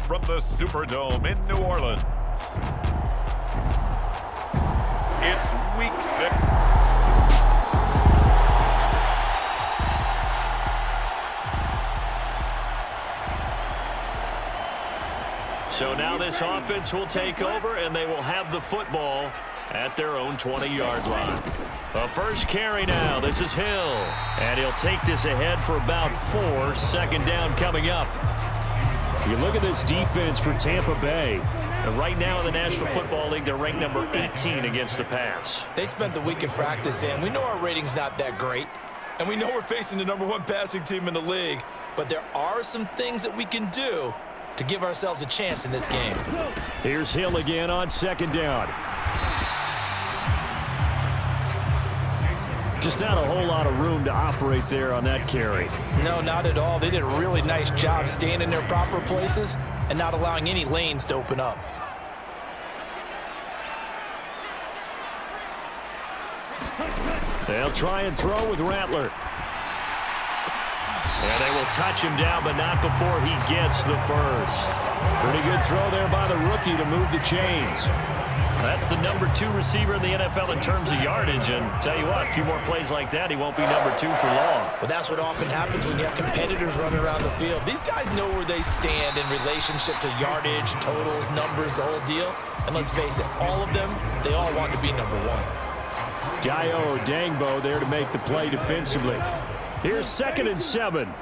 from the Superdome in New Orleans. It's Week 6. So now this offense will take over, and they will have the football at their own 20-yard line. A first carry now. This is Hill. And he'll take this ahead for about 4. Second down coming up. You look at this defense for Tampa Bay. And right now in the National Football League, they're ranked number 18 against the pass. They spent the week in practice, and we know our rating's not that great. And we know we're facing the #1 passing team in the league. But there are some things that we can do to give ourselves a chance in this game. Here's Hill again on second down. Just not a whole lot of room to operate there on that carry. No, not at all. They did a really nice job staying in their proper places and not allowing any lanes to open up. They'll try and throw with Rattler. And they will touch him down, but not before he gets the first. Pretty good throw there by the rookie to move the chains. That's the #2 receiver in the NFL in terms of yardage. And tell you what, a few more plays like that, he won't be #2 for long. Well, that's what often happens when you have competitors running around the field. These guys know where they stand in relationship to yardage, totals, numbers, the whole deal. And let's face it, all of them, they all want to be #1. Dayo Dangbo there to make the play defensively. Here's 2nd and 7.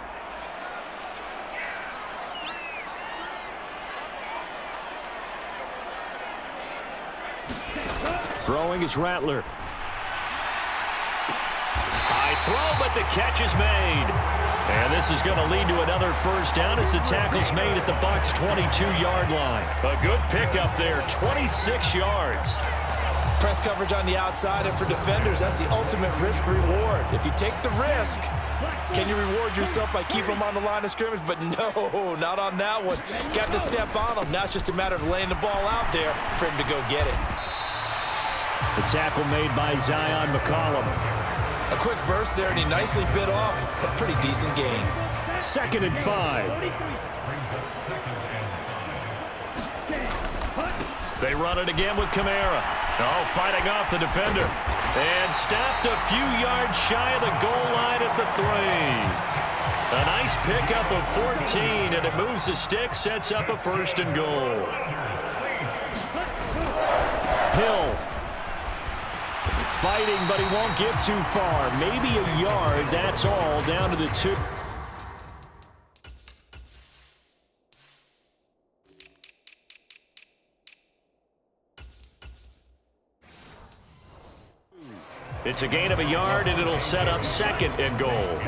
Throwing is Rattler. High throw, but the catch is made. And this is going to lead to another first down as the tackle's made at the Bucs' 22-yard line. A good pickup there, 26 yards. Press coverage on the outside, and for defenders, that's the ultimate risk-reward. If you take the risk, can you reward yourself by keeping them on the line of scrimmage? But no, not on that one. Got to step on them. Now it's just a matter of laying the ball out there for him to go get it. The tackle made by Zion McCollum. A quick burst there, and he nicely bit off a pretty decent gain. 2nd and 5. They run it again with Kamara. Oh, fighting off the defender. And stopped a few yards shy of the goal line at the 3. A nice pickup of 14, and it moves the stick, sets up a 1st and goal. Hill. Fighting, but he won't get too far. Maybe a yard, that's all, down to the 2. It's a gain of a yard, and it'll set up 2nd and goal.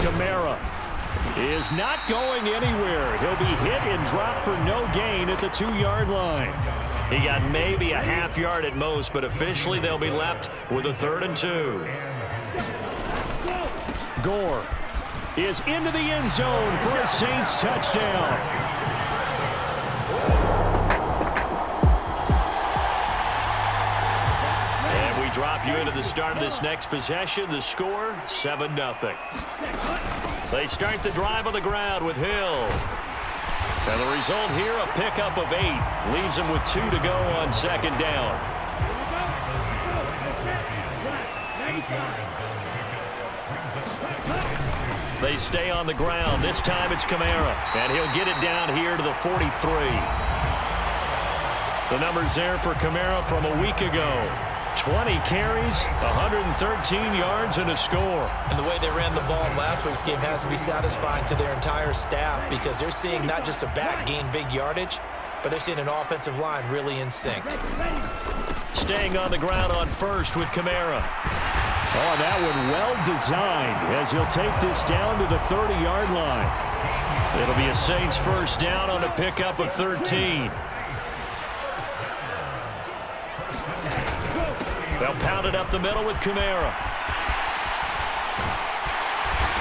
Kamara is not going anywhere. He'll be hit and dropped for no gain at the 2-yard line. He got maybe a half yard at most, but officially they'll be left with a 3rd and 2. Gore is into the end zone for a Saints touchdown. Drop you into the start of this next possession. The score, 7-0. They start the drive on the ground with Hill. And the result here, a pickup of 8. Leaves him with 2 to go on 2nd down. They stay on the ground. This time it's Kamara. And he'll get it down here to the 43. The numbers there for Kamara from a week ago. 20 carries, 113 yards, and a score. And the way they ran the ball in last week's game has to be satisfying to their entire staff because they're seeing not just a back gain big yardage, but they're seeing an offensive line really in sync. Staying on the ground on 1st with Kamara. Oh, that one well designed as he'll take this down to the 30-yard line. It'll be a Saints 1st down on a pickup of 13. They'll pound it up the middle with Kamara.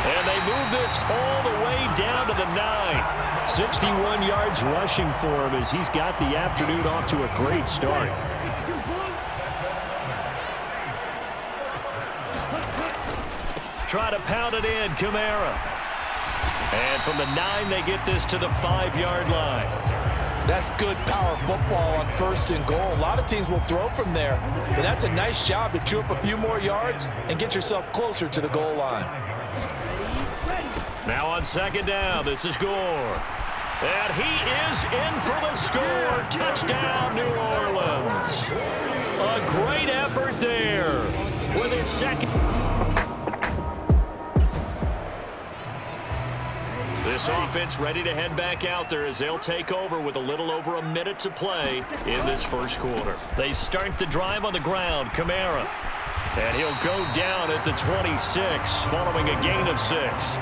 And they move this all the way down to the 9. 61 yards rushing for him as he's got the afternoon off to a great start. try to pound it in. Kamara. And from the 9, they get this to the 5-yard line. That's good power football on 1st and goal. A lot of teams will throw from there, but that's a nice job to chew up a few more yards and get yourself closer to the goal line. Now on 2nd down, this is Gore. And he is in for the score. Touchdown, New Orleans. A great effort there with his second. This offense ready to head back out there as they'll take over with a little over a minute to play in this first quarter. They start the drive on the ground. Kamara. And he'll go down at the 26 following a gain of 6.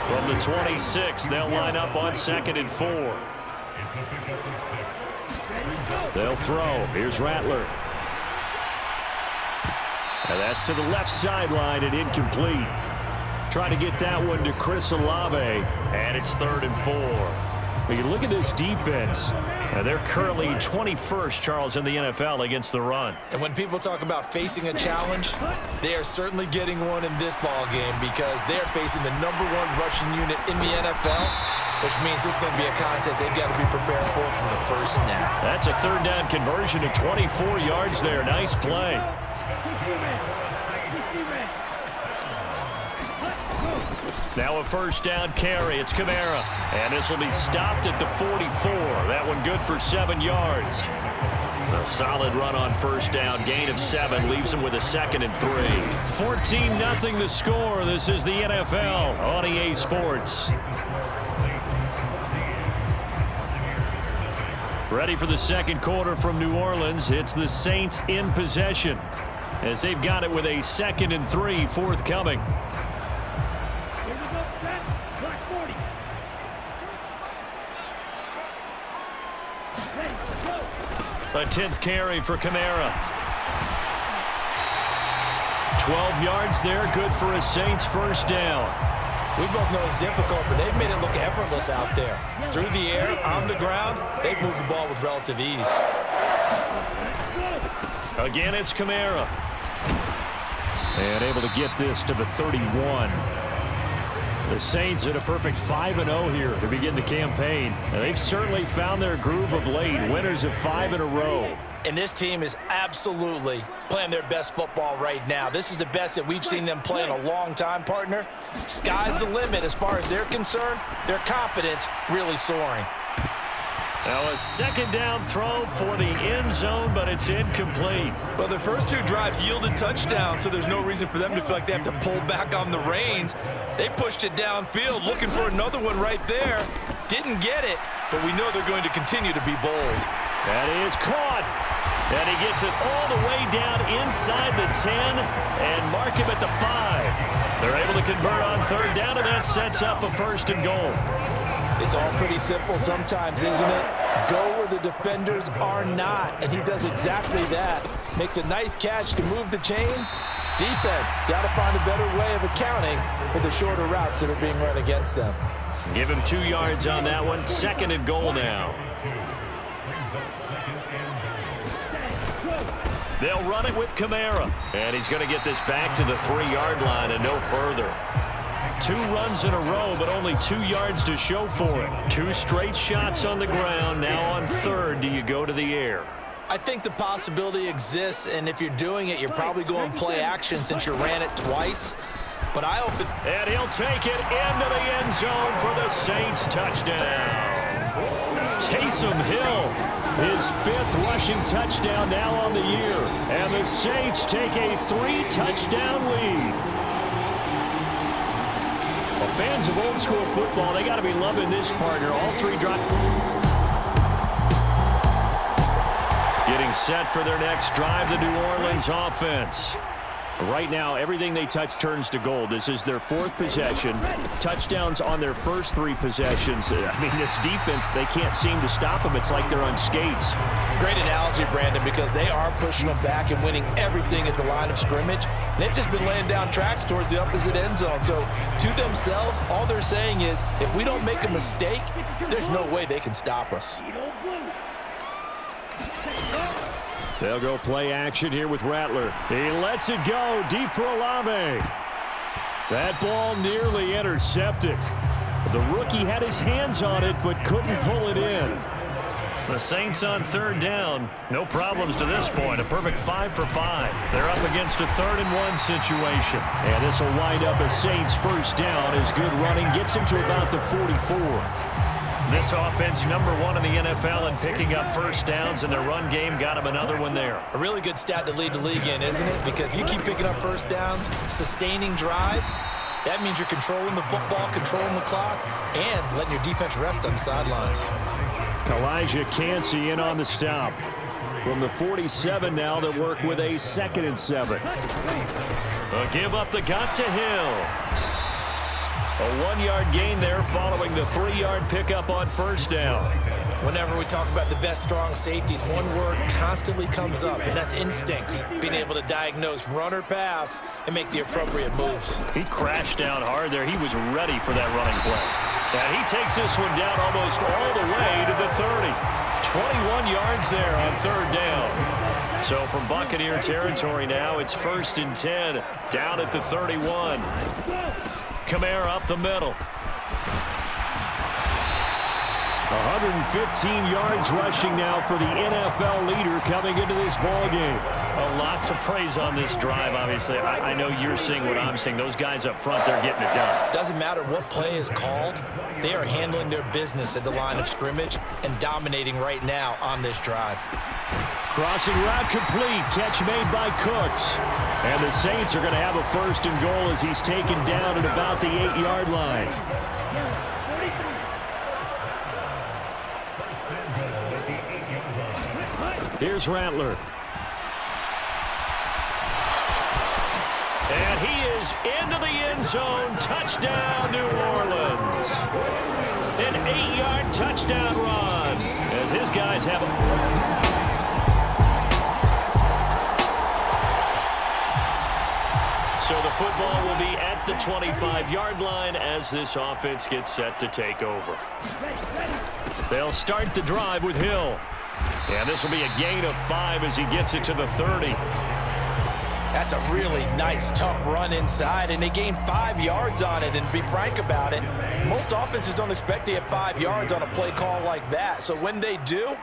From the 26, they'll line up on 2nd and 4. They'll throw. Here's Rattler. And that's to the left sideline and incomplete. Trying to get that one to Chris Olave. And it's 3rd and 4. When you look at this defense, they're currently 21st, Charles, in the NFL against the run. And when people talk about facing a challenge, they are certainly getting one in this ball game because they are facing the #1 rushing unit in the NFL, which means it's going to be a contest they've got to be prepared for from the first snap. That's a 3rd down conversion of 24 yards there. Nice play. Now a 1st down carry. It's Kamara. And this will be stopped at the 44. That one good for 7 yards. A solid run on 1st down. Gain of 7 leaves him with a 2nd and 3. 14-0 the score. This is the NFL on EA Sports. Ready for the 2nd quarter from New Orleans. It's the Saints in possession as they've got it with a 2nd and 3 forthcoming. A 10th carry for Kamara. 12 yards there, good for a Saints 1st down. We both know it's difficult, but they've made it look effortless out there. Through the air, on the ground, they've moved the ball with relative ease. Again, it's Kamara. And able to get this to the 31. The Saints at a perfect 5-0 here to begin the campaign. And they've certainly found their groove of late. Winners of 5 in a row. And this team is absolutely playing their best football right now. This is the best that we've seen them play in a long time, partner. Sky's the limit as far as they're concerned. Their confidence really soaring. Now a 2nd down throw for the end zone, but it's incomplete. Well, their first 2 drives yielded touchdowns, so there's no reason for them to feel like they have to pull back on the reins. They pushed it downfield, looking for another one right there. Didn't get it, but we know they're going to continue to be bold. That is caught. And he gets it all the way down inside the 10 and mark him at the 5. They're able to convert on 3rd down, and that sets up a 1st and goal. It's all pretty simple sometimes, isn't it? Go where the defenders are not, and he does exactly that. Makes a nice catch to move the chains. Defense, got to find a better way of accounting for the shorter routes that are being run against them. Give him 2 yards on that one. 2nd and goal now. They'll run it with Kamara. And he's going to get this back to the 3-yard line and no further. 2 runs in a row, but only 2 yards to show for it. 2 straight shots on the ground. Now on 3rd, do you go to the air? I think the possibility exists, and if you're doing it, you're probably going play action since you ran it twice. But I hope that... And he'll take it into the end zone for the Saints touchdown. Taysom Hill, his 5th rushing touchdown now on the year. And the Saints take a 3-touchdown lead. Well, fans of old school football, they got to be loving this, partner. All 3 drives. Getting set for their next drive, the New Orleans offense. Right now, everything they touch turns to gold. This is their 4th possession. Touchdowns on their first 3 possessions. I mean, this defense, they can't seem to stop them. It's like they're on skates. Great analogy, Brandon, because they are pushing them back and winning everything at the line of scrimmage. They've just been laying down tracks towards the opposite end zone. So, to themselves, all they're saying is, if we don't make a mistake, there's no way they can stop us. They'll go play action here with Rattler. He lets it go deep for Olave. That ball nearly intercepted. The rookie had his hands on it but couldn't pull it in. The Saints on third down. No problems to this point. A perfect 5 for 5. They're up against a 3rd-and-1 situation. And this will wind up a Saints first down as good running gets him to about the 44. This offense number 1 in the NFL in picking up first downs, and their run game got him another one there. A really good stat to lead the league in, isn't it? Because if you keep picking up first downs, sustaining drives, that means you're controlling the football, controlling the clock, and letting your defense rest on the sidelines. Elijah Cansey in on the stop. From the 47 now, they work with a 2nd and 7. A give up the got to Hill. A 1-yard gain there following the 3-yard pickup on first down. Whenever we talk about the best strong safeties, one word constantly comes up, and that's instincts. Being able to diagnose run or pass and make the appropriate moves. He crashed down hard there. He was ready for that running play. And he takes this one down almost all the way to the 30. 21 yards there on third down. So from Buccaneer territory now, it's 1st and 10 down at the 31. Kamara up the middle. 115 yards rushing now for the NFL leader coming into this ball game. A lot to praise on this drive, obviously. I know you're seeing what I'm seeing. Those guys up front, they're getting it done. Doesn't matter what play is called. They are handling their business at the line of scrimmage and dominating right now on this drive. Crossing route complete. Catch made by Cooks. And the Saints are going to have a 1st and goal as he's taken down at about the 8-yard line. Here's Rattler. And he is into the end zone. Touchdown, New Orleans. An 8-yard touchdown run as his guys have a... So the football will be at the 25-yard line as this offense gets set to take over. They'll start the drive with Hill. And this will be a gain of 5 as he gets it to the 30. That's a really nice, tough run inside, and they gained 5 yards on it. And to be frank about it, most offenses don't expect to get 5 yards on a play call like that. So when they do,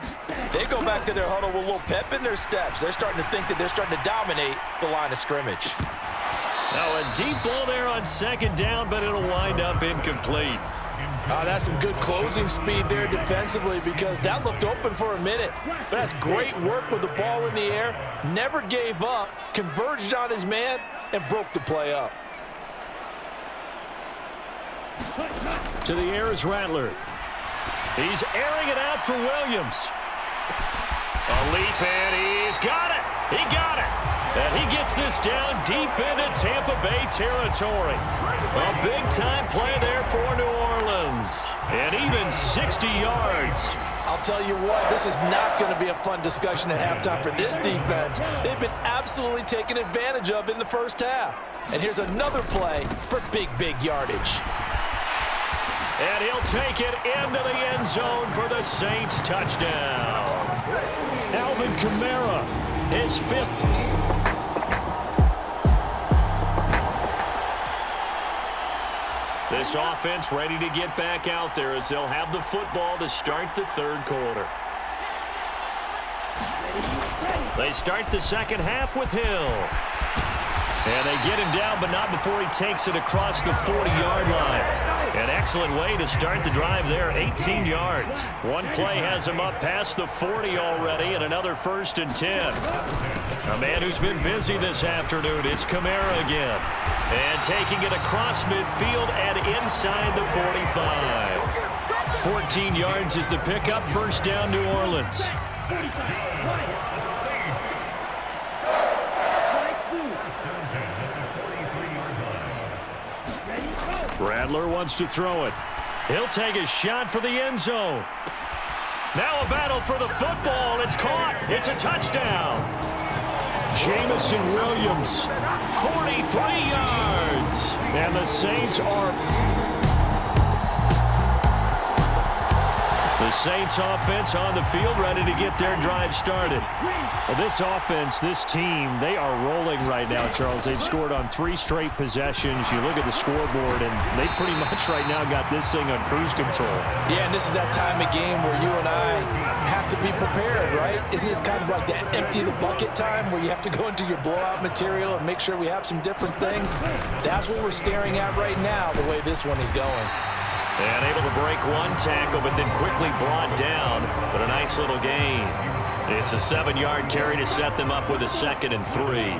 they go back to their huddle with a little pep in their steps. They're starting to think that they're starting to dominate the line of scrimmage. Now a deep ball there on 2nd down, but it'll wind up incomplete. That's some good closing speed there defensively because that looked open for a minute. But that's great work with the ball in the air. Never gave up, converged on his man, and broke the play up. To the air is Rattler. He's airing it out for Williams. A leap, and he's got it. He got it. And he gets this down deep into Tampa Bay territory. A big-time play there for New Orleans. And even 60 yards. I'll tell you what, this is not going to be a fun discussion at halftime for this defense. They've been absolutely taken advantage of in the first half. And here's another play for big yardage. And he'll take it into the end zone for the Saints touchdown. Alvin Kamara, his 5th. This offense ready to get back out there as they'll have the football to start the 3rd quarter. They start the 2nd half with Hill. And they get him down, but not before he takes it across the 40-yard line. An excellent way to start the drive there, 18 yards. One play has him up past the 40 already, and another 1st and 10. A man who's been busy this afternoon, it's Kamara again. And taking it across midfield and inside the 45. 14 yards is the pickup, 1st down New Orleans. Rattler wants to throw it. He'll take a shot for the end zone. Now a battle for the football. It's caught. It's a touchdown. Jamison Williams, 43 yards. and the Saints are... The The Saints offense on the field, ready to get their drive started. Well, this offense, this team, they are rolling right now, Charles. They've scored on 3 straight possessions. You look at the scoreboard, and they pretty much right now got this thing on cruise control. Yeah, and this is that time of game where you and I have to be prepared, right? Isn't this kind of like that empty the bucket time where you have to go into your blowout material and make sure we have some different things? That's what we're staring at right now, the way this one is going. And able to break one tackle, but then quickly brought down. But a nice little gain. It's a 7-yard carry to set them up with a 2nd and 3.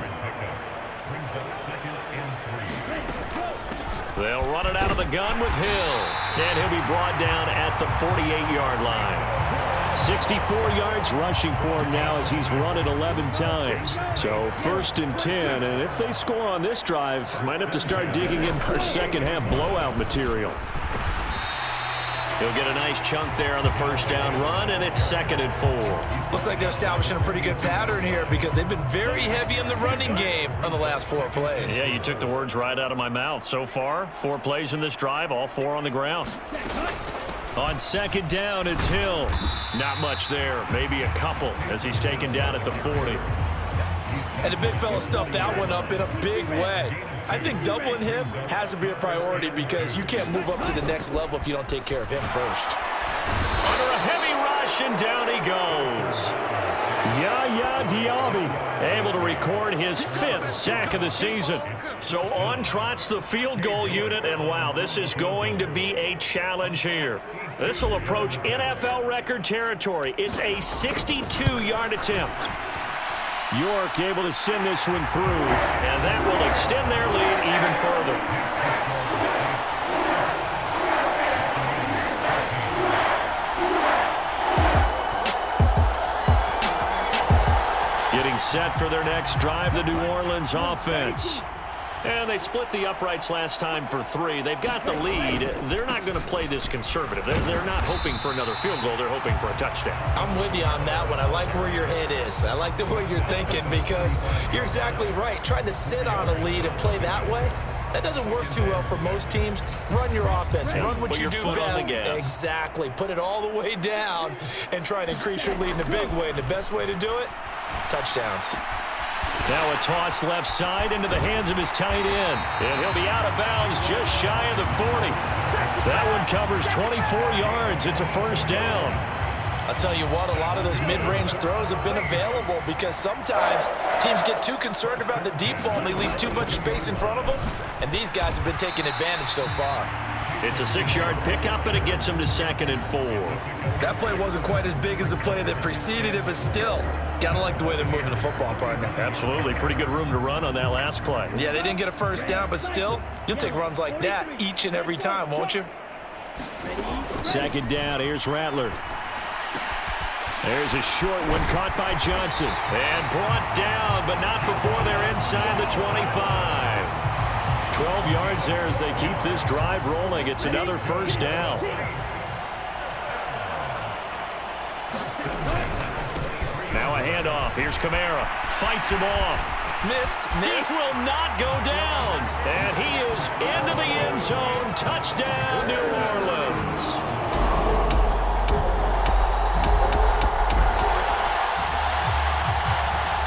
They'll run it out of the gun with Hill. And he'll be brought down at the 48-yard line. 64 yards rushing for him now as he's run it 11 times. So 1st and 10, and if they score on this drive, might have to start digging in our second-half blowout material. He'll get a nice chunk there on the 1st down run, and it's 2nd and 4. Looks like they're establishing a pretty good pattern here because they've been very heavy in the running game on the last 4 plays. Yeah, you took the words right out of my mouth. So far, 4 plays in this drive, all 4 on the ground. On 2nd down, it's Hill. Not much there, maybe a couple as he's taken down at the 40. And the big fella stuffed that one up in a big way. I think doubling him has to be a priority because you can't move up to the next level if you don't take care of him first. Under a heavy rush, and down he goes. Yaya Diaby able to record his 5th sack of the season. So on trots the field goal unit, and wow, this is going to be a challenge here. This will approach NFL record territory. It's a 62-yard attempt. York able to send this one through. And that will extend their lead even further. Getting set for their next drive, the New Orleans offense. And they split the uprights last time for 3. They've got the lead. They're not going to play this conservative. They're not hoping for another field goal. They're hoping for a touchdown. I'm with you on that one. I like where your head is. I like the way you're thinking because you're exactly right. Trying to sit on a lead and play that way, that doesn't work too well for most teams. Run your offense. Run what you do best. Exactly. Put it all the way down and try to increase your lead in a big way. And the best way to do it, touchdowns. Now a toss left side into the hands of his tight end. And he'll be out of bounds just shy of the 40. That one covers 24 yards. It's a 1st down. I'll tell you what, a lot of those mid-range throws have been available because sometimes teams get too concerned about the deep ball and they leave too much space in front of them. And these guys have been taking advantage so far. It's a 6-yard pickup, and it gets him to 2nd and 4. That play wasn't quite as big as the play that preceded it, but still, gotta like the way they're moving the football, partner. Absolutely. Pretty good room to run on that last play. Yeah, they didn't get a 1st down, but still, you'll take runs like that each and every time, won't you? 2nd down, here's Rattler. There's a short one caught by Johnson. And brought down, but not before they're inside the 25. 12 yards there as they keep this drive rolling. It's another 1st down. Now a handoff. Here's Kamara. Fights him off. Missed. He will not go down. And he is into the end zone. Touchdown, New Orleans.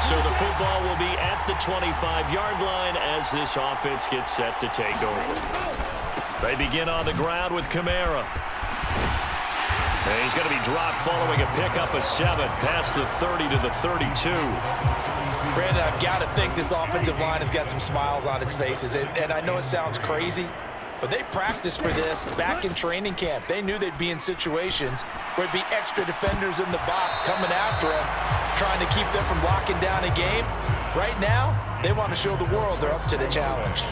So the football will be at the 25-yard line as this offense gets set to take over. They begin on the ground with Kamara. And he's going to be dropped following a pickup of 7 past the 30 to the 32. Brandon, I've got to think this offensive line has got some smiles on its faces. And I know it sounds crazy, but they practiced for this back in training camp. They knew they'd be in situations where there'd be extra defenders in the box coming after them, trying to keep them from locking down a game. Right now, they want to show the world they're up to the challenge.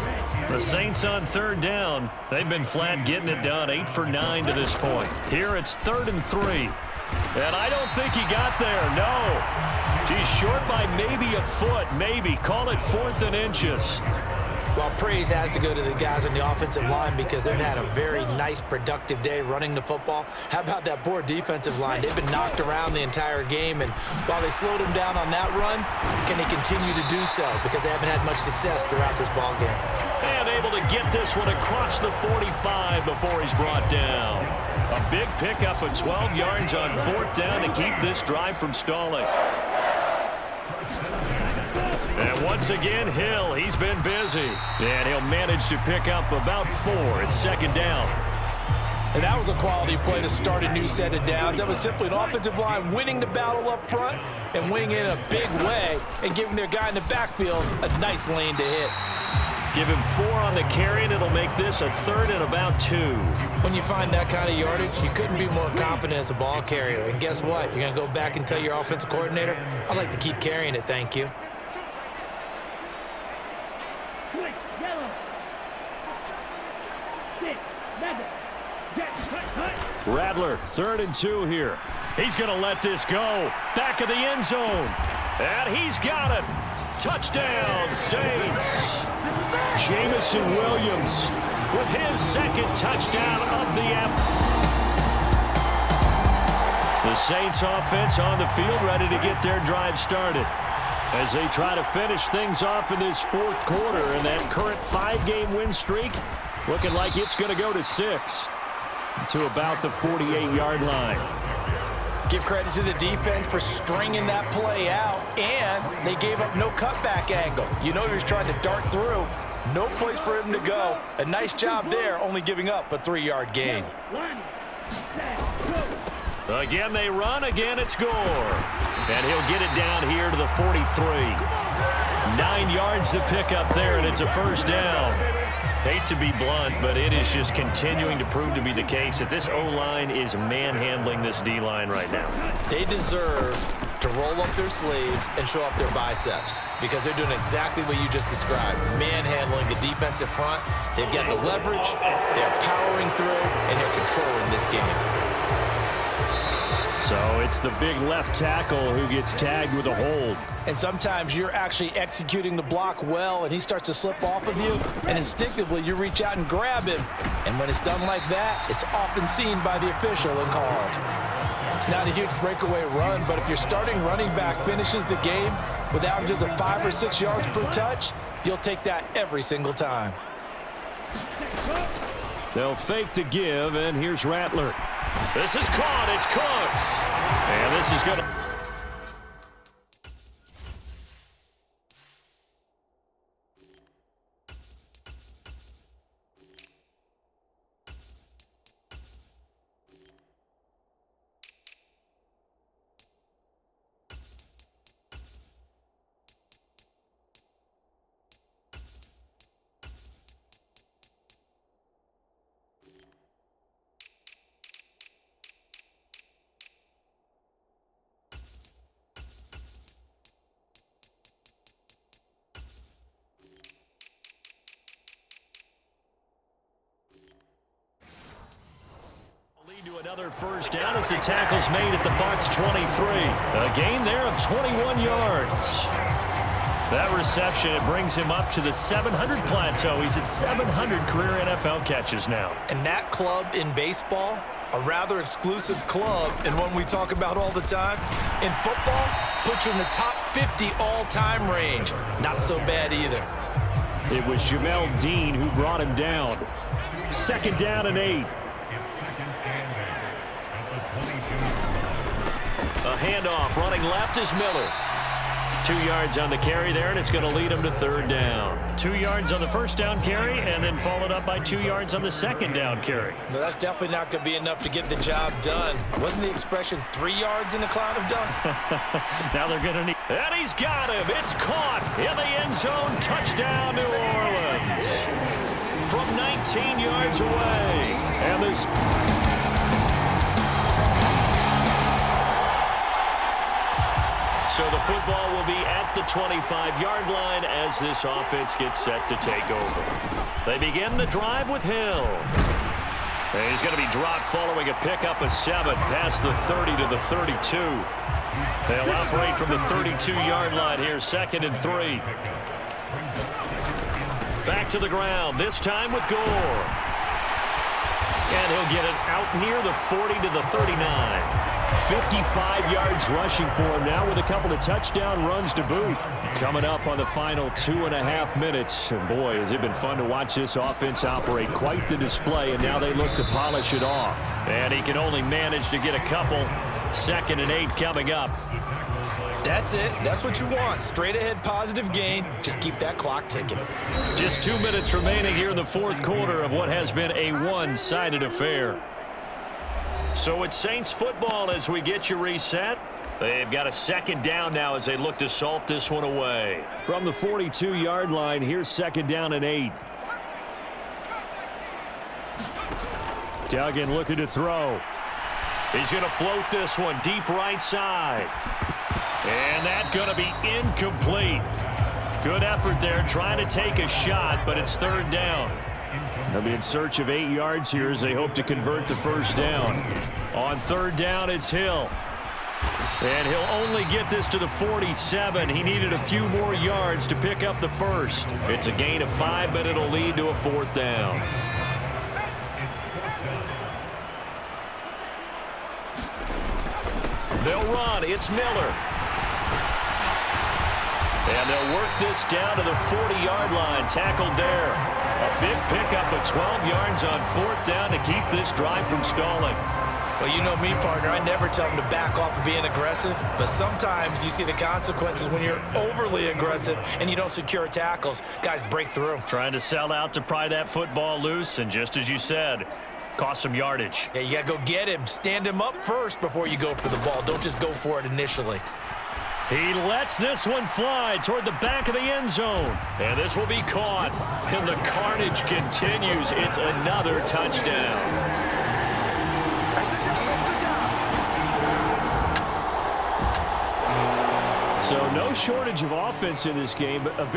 The Saints on 3rd down. They've been flat getting it done, 8 for 9 to this point. Here it's 3rd and 3. And I don't think he got there, no. He's short by maybe a foot, maybe. Call it 4th and inches. Well, praise has to go to the guys on the offensive line because they've had a very nice, productive day running the football. How about that poor defensive line? They've been knocked around the entire game, and while they slowed them down on that run, can they continue to do so? Because they haven't had much success throughout this ball game. And able to get this one across the 45 before he's brought down. A big pickup of 12 yards on 4th down to keep this drive from stalling. And once again, Hill, he's been busy. And he'll manage to pick up about 4 at 2nd down. And that was a quality play to start a new set of downs. That was simply an offensive line winning the battle up front and winning it in a big way and giving their guy in the backfield a nice lane to hit. Give him 4 on the carry, and it'll make this a 3rd and about 2. When you find that kind of yardage, you couldn't be more confident as a ball carrier. And guess what? You're going to go back and tell your offensive coordinator, I'd like to keep carrying it, thank you. Rattler, 3rd and 2 here. He's going to let this go. Back of the end zone. And he's got it. Touchdown, Saints. Jamison Williams with his 2nd touchdown of the app. The Saints offense on the field ready to get their drive started as they try to finish things off in this 4th quarter, and that current 5-game win streak looking like it's going to go to 6 to about the 48-yard line. Give credit to the defense for stringing that play out, and they gave up no cutback angle. You know he was trying to dart through. No place for him to go. A nice job there, only giving up a 3-yard gain. Again they run, again it's Gore. And he'll get it down here to the 43. 9 yards to pick up there, and it's a 1st down. Hate to be blunt, but it is just continuing to prove to be the case that this O-line is manhandling this D-line right now. They deserve to roll up their sleeves and show up their biceps because they're doing exactly what you just described, manhandling the defensive front. They've got the leverage, they're powering through, and they're controlling this game. So it's the big left tackle who gets tagged with a hold. And sometimes you're actually executing the block well, and he starts to slip off of you, and instinctively you reach out and grab him. And when it's done like that, it's often seen by the official and called. It's not a huge breakaway run, but if your starting running back finishes the game with averages of 5 or 6 yards per touch, you'll take that every single time. They'll fake the give, and here's Rattler. This is caught. It's Cooks. And this is going to... to another 1st down as the tackle's made at the Bucs 23. A gain there of 21 yards. That reception, it brings him up to the 700 plateau. He's at 700 career NFL catches now. And that club in baseball, a rather exclusive club and one we talk about all the time. In football, puts you in the top 50 all-time range. Not so bad either. It was Jamel Dean who brought him down. 2nd down and 8. A handoff, running left is Miller. 2 yards on the carry there, and it's going to lead him to 3rd down. 2 yards on the 1st down carry, and then followed up by 2 yards on the 2nd down carry. No, that's definitely not going to be enough to get the job done. Wasn't the expression 3 yards in a cloud of dust? Now they're going to need... And he's got him. It's caught in the end zone. Touchdown, New Orleans. From 19 yards away. And this... So the football will be at the 25-yard line as this offense gets set to take over. They begin the drive with Hill. And he's going to be dropped following a pickup of 7 past the 30 to the 32. They'll operate from the 32-yard line here, 2nd and 3. Back to the ground, this time with Gore. And he'll get it out near the 40 to the 39. 55 yards rushing for him now with a couple of touchdown runs to boot. Coming up on the final 2.5 minutes. And boy, has it been fun to watch this offense operate. Quite the display, and now they look to polish it off. And he can only manage to get a couple. 2nd and 8 coming up. That's it. That's what you want. Straight ahead positive gain. Just keep that clock ticking. Just 2 minutes remaining here in the 4th quarter of what has been a one-sided affair. So it's Saints football as we get you reset. They've got a 2nd down now as they look to salt this one away. From the 42-yard line, here's 2nd down and 8. Duggan looking to throw. He's going to float this one deep right side. And that's going to be incomplete. Good effort there trying to take a shot, but it's 3rd down. They'll be in search of 8 yards here as they hope to convert the 1st down. On 3rd down, it's Hill. And he'll only get this to the 47. He needed a few more yards to pick up the 1st. It's a gain of 5, but it'll lead to a 4th down. They'll run. It's Miller. And they'll work this down to the 40-yard line. Tackled there. A big pickup of 12 yards on 4th down to keep this drive from stalling. Well, you know me, partner. I never tell them to back off of being aggressive. But sometimes you see the consequences when you're overly aggressive and you don't secure tackles. Guys break through. Trying to sell out to pry that football loose. And just as you said, cost some yardage. Yeah, you got to go get him. Stand him up first before you go for the ball. Don't just go for it initially. He lets this one fly toward the back of the end zone. And this will be caught. And the carnage continues. It's another touchdown. So no shortage of offense in this game, but a very